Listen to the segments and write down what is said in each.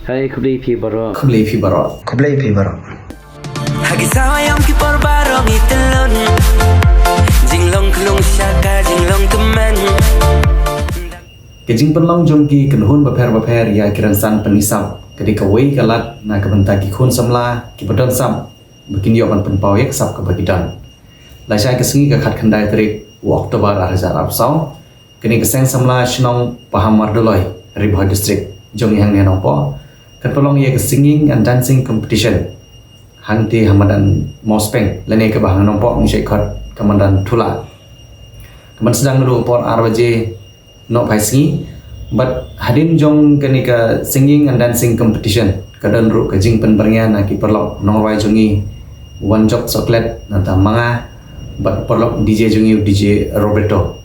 Hai kubli pi baro. Kublai pi baro. Hagi sayang ki por barong itelon. Jinglong klong syaka jinglong teman. Kejing penlong jongki kenhun baper ya kiransan penisap. Kedi kawai kalat na kebentar ki khun samla ki bedon sam. Bikin yo penpau yak sap ke bagidan. Lai sai kesengi ke khat khandai tarik Oktober 2020. Kini keseng samla shnong paham mardoloi Ribhoi district jong yang ne nongpo. Ketolong ia ke singing and dancing competition. Hangti hamadan mospeng lene ke bahang nompok ni syekot kemandan tula. Keman sedang dulu por RWJ no paisngi but hadin jong keni ke singing and dancing competition. Kadan ru ke jing penbernya na ki perlok nongwai jongi one job chocolate nanta manga but perlok DJ jongi DJ Roberto.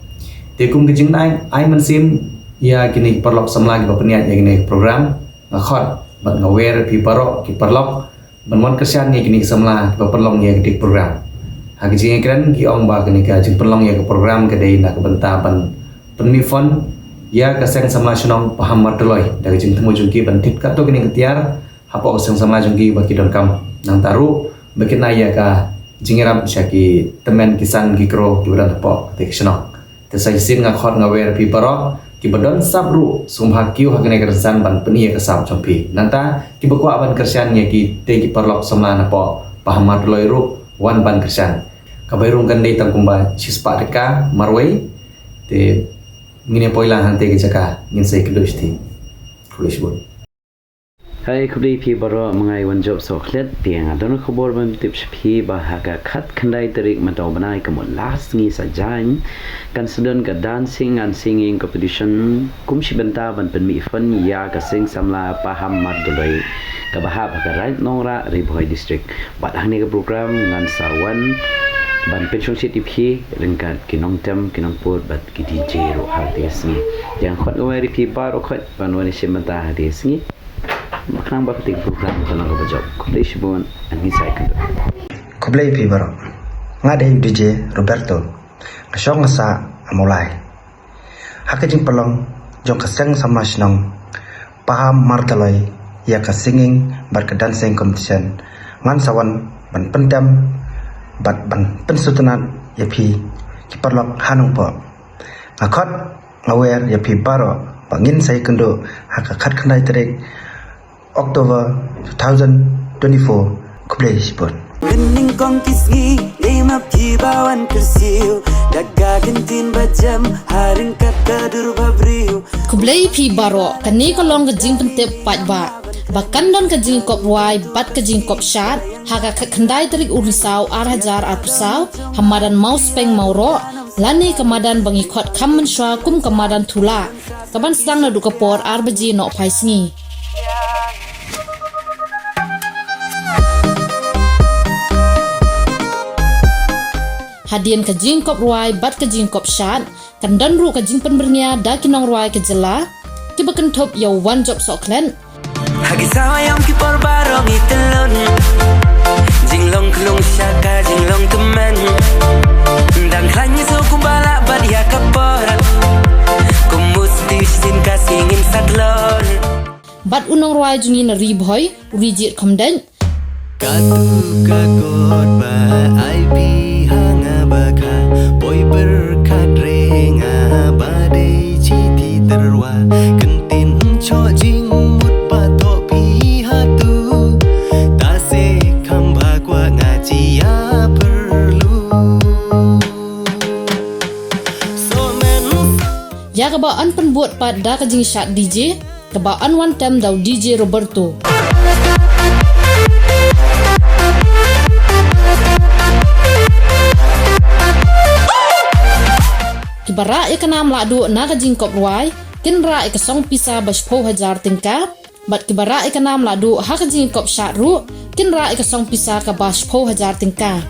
Tekum ke jing nai ai mansim ya kini perlok samla ki bapniat ya kini program ngakot bat ngawer pi parok ki perlok banwan kersian ni kini samla ba perlong ya ke program hagi jing kran ki ong ba kini ka jing perlong ya ke program ke dei na ke benta pan penmifon ya ka seng samla sunong paham marteloi dari jing temu jungki bantit ka to kini ketiar hapo seng samla jungki ba ki don kam nang taru bakina ya ka jingiram syaki temen kisan ki kro ki badan hapo te sunong te sai sin ngakot ngawer pi parok ki bedon sabru sumpah kiu hakene kersan ban peni ya kesab chompi nanta ki bakwa ban kersan ya ki te ki perlok samla na po pahamat loiru wan ban kersan kabairung kan dei tangkumba sispa deka marwai te ngine poila hante ki jaka ngin sai kedosti kulishbun. Hai kubli pi baro mengai one job chocolate tiang adon khobor ban tips pi bahaga khat khandai tarik matau banai kamon last ni sajan kan sedon ka dancing and singing competition kumsi benta ban penmi fun ya ka sing samla paham mardoloi ka bahab ka right nongra Ribhoi district bat hang ni ka program ngan sawan ban pension city pi lengkat kinong tem kinong put bat ki DJ ro artis ni yang khot ngawari pi baro khot ban wani simata artis ni maknang ba ketik program kana ka job kublai shibon ani sai kan Kublai pi baro. Ngade DJ Roberto. Kasong ngasa amulai. Hakajing pelong jong kaseng sama shnong paham martaloi ya ka singing bar ka dancing competition ngan sawan ban pendam bat ban pensutanat ya pi ki perlok hanung po ngakot ngawer ya pi baro bangin sai kendo hakakat khandai tarik Oktober 2024 Kublai shibon. Bening kong kisgi lima pibawan kersiu daga gentin bajam haring kata dur babriu Kublai pi baro kani kolong ke jing pentep pat ba bakan don ke jing kop wai bat ke jing kop shat haga khandai tarik urisau arhajar arpusau hamadan maus peng mauro lani kamadan bangikot kammen shwa kum kamadan tula kaban sedang nadu kapor RBJ no paisngi. Hadian ke jing kop ruai bat ke jing kop shat kan dan ru ke jing penbernya da kinong ruai ke jela ki bakan top ya one job soklen hagi sayang ki por barong itelon jinglong klong syaka jinglong teman dan hanya so kumbala bat ya kapor kumusti sin kasingin satlon bat unong ruai jungi na Ribhoi rijit komden katu kakot ba ai bi hanga baka poi berkat renga badai citi terwa kentin cho jing mut pato pi hatu tase kamba kwa ngaji ya perlu so men ya kebaan penbuat pada ke jing shat DJ kebaan one time dau DJ Roberto Kibara ikana mladu na ka jingkop ruai kinra ikasong pisa bashpo hajar tingkat bat kibara ikana mladu ha ka jingkop syatru kinra ikasong pisa ka bashpo hajar tingkat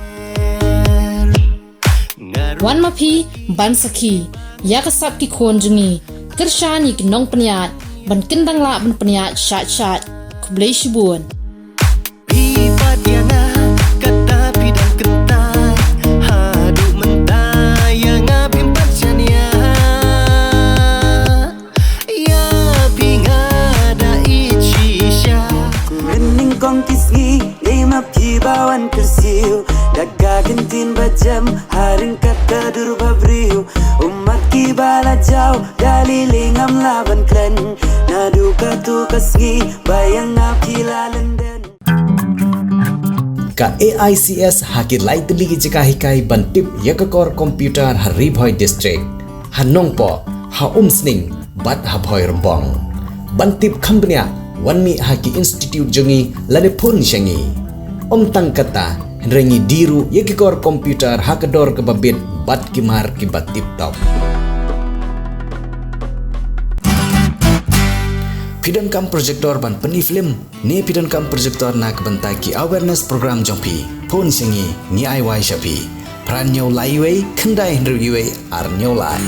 wan mapi ban saki ya kasap ki khon jungi kershani kinong peniat ban kindang la ban peniat syat kublai shibun pipat yang kata pidang kentai hadu mentai yang pimpat jania ya pingada ichi bawan kersiu daga gentin bajam haring kata dur babriu umat kibala jauh dalili ngam laban klen nadu katu kasgi bayang apila lenden ka AICS hakir lai teli jika hikai bantip yakakor komputer hari bhoi district hanongpo ha umsning bat ha bhoi rembong bantip khambnya wanmi haki institute jongi lane pun shangi tang kata rengi diru yakakor komputer hakador ke babit bat kimar ki batip top Pidan kam projector ban peni film ni pidan kam projector nak bentai ki awareness program jompi pon singi ni ai wai shapi pran nyau lai wei khandai hendru yue ar nyau lai